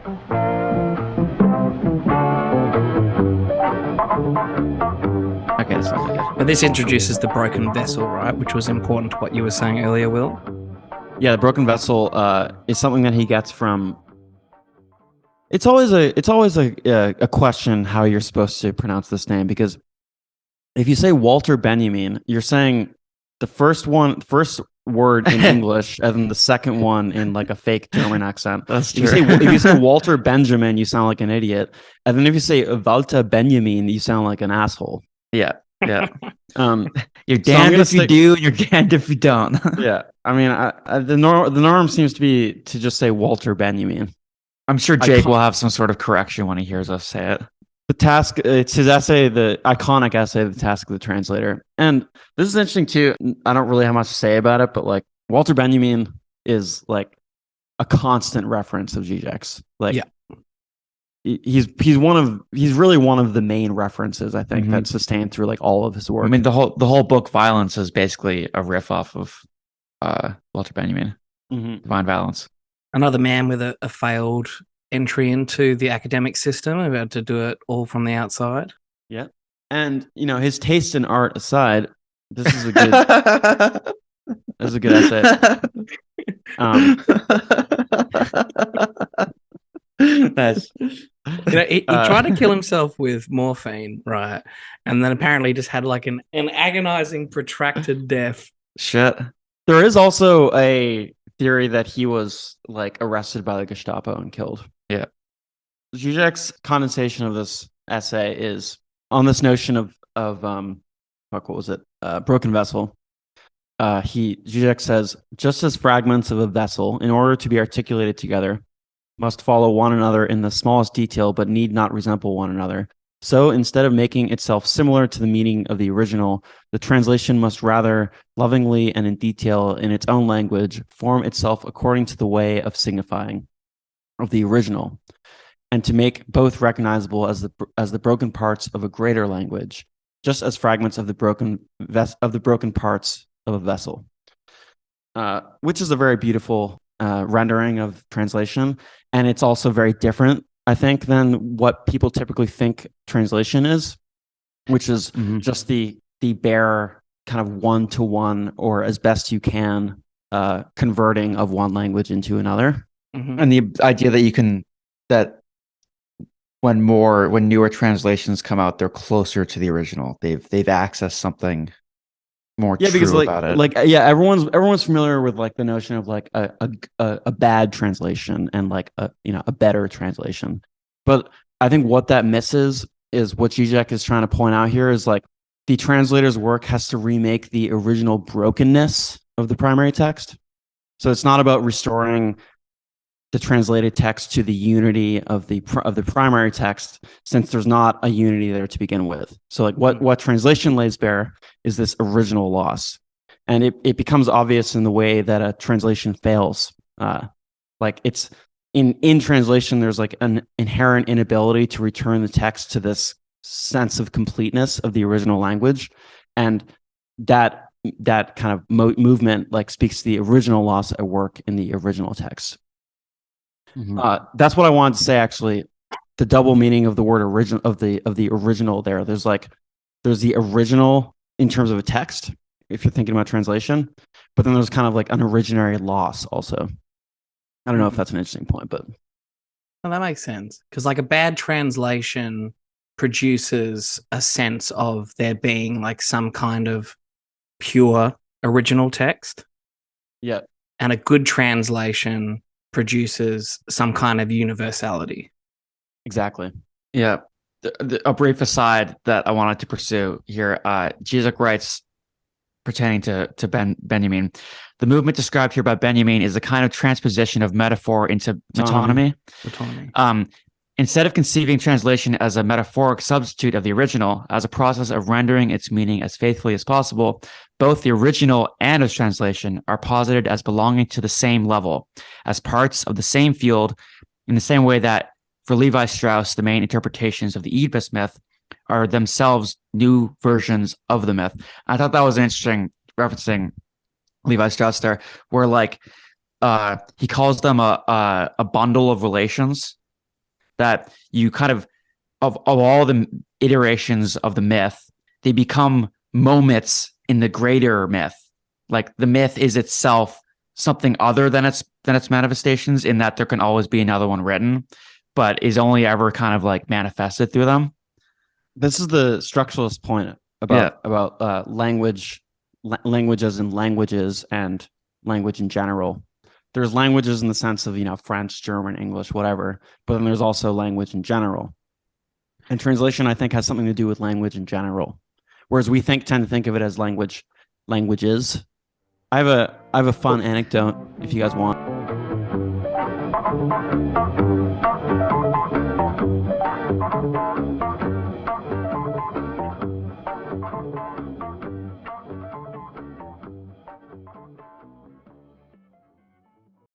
Okay, that's really good. But this introduces the broken vessel, right? Which was important to what you were saying earlier, Will. Yeah, the broken vessel is something that he gets from. It's always a question how you're supposed to pronounce this name, because if you say Walter Benjamin, you're saying the first word in English and then the second one in like a fake German accent. That's true. If you say Walter Benjamin, you sound like an idiot. And then if you say Walter Benjamin, you sound like an asshole. Yeah. Yeah. So You're I'm damned gonna if you stick- do, and you're damned if you don't. Yeah. I mean, the norm seems to be to just say Walter Benjamin. I'm sure Jake will have some sort of correction when he hears us say it. The task, it's his essay, the iconic essay, The Task of the Translator. And this is interesting too. I don't really have much to say about it, but like Walter Benjamin is like a constant reference of Žižek's. Like, Yeah. he's really one of the main references, I think, that's sustained through like all of his work. I mean, the whole book Violence is basically a riff off of Walter Benjamin, Divine Violence. Another man with a failed entry into the academic system, about to do it all from the outside. Yeah. And, you know, his taste in art aside, this is a good, this is a good essay. Nice. You know, he tried to kill himself with morphine, right? And then apparently just had like an agonizing, protracted death. Shit. There is also a theory that he was like arrested by the Gestapo and killed. Yeah. Žižek's condensation of this essay is on this notion of what was it? Broken vessel. Žižek says, just as fragments of a vessel, in order to be articulated together, must follow one another in the smallest detail, but need not resemble one another. So instead of making itself similar to the meaning of the original, the translation must rather lovingly and in detail in its own language form itself according to the way of signifying of the original, and to make both recognizable as the broken parts of a greater language, just as fragments of the broken parts of a vessel. Which is a very beautiful rendering of translation, and it's also very different, I think, than what people typically think translation is, which is just the bare kind of one-to-one or as best you can converting of one language into another. And the idea that when newer translations come out, they're closer to the original. They've accessed something more true because about it. Everyone's familiar with like the notion of like a bad translation and like a better translation. But I think what that misses is what Žižek is trying to point out here is like the translator's work has to remake the original brokenness of the primary text. So it's not about restoring the translated text to the unity of the primary text, since there's not a unity there to begin with. So like what translation lays bare is this original loss. And it becomes obvious in the way that a translation fails. Like it's in translation, there's like an inherent inability to return the text to this sense of completeness of the original language. And that kind of movement like speaks to the original loss at work in the original text. That's what I wanted to say. Actually, the double meaning of the word original of the original there. There's the original in terms of a text, if you're thinking about translation, but then there's kind of like an originary loss also. I don't know if that's an interesting point, but well, that makes sense, because like a bad translation produces a sense of there being like some kind of pure original text. Yeah, and a good translation produces some kind of universality. Exactly. Yeah. A brief aside that I wanted to pursue here. Žižek writes, pertaining to Benjamin, the movement described here by Benjamin is a kind of transposition of metaphor into metonymy. Instead of conceiving translation as a metaphoric substitute of the original, as a process of rendering its meaning as faithfully as possible, both the original and its translation are posited as belonging to the same level, as parts of the same field, in the same way that for Levi Strauss, the main interpretations of the Oedipus myth are themselves new versions of the myth. I thought that was interesting, referencing Levi Strauss there, where like he calls them a bundle of relations. that you kind of all the iterations of the myth, they become moments in the greater myth. Like the myth is itself something other than its manifestations, in that there can always be another one written, but is only ever kind of like manifested through them. This is the structuralist point about language, languages and languages, and language in general. There's languages in the sense of, you know, French, German, English, whatever, but then there's also language in general. And translation, I think, has something to do with language in general, whereas we tend to think of it as languages. I have a fun anecdote if you guys want.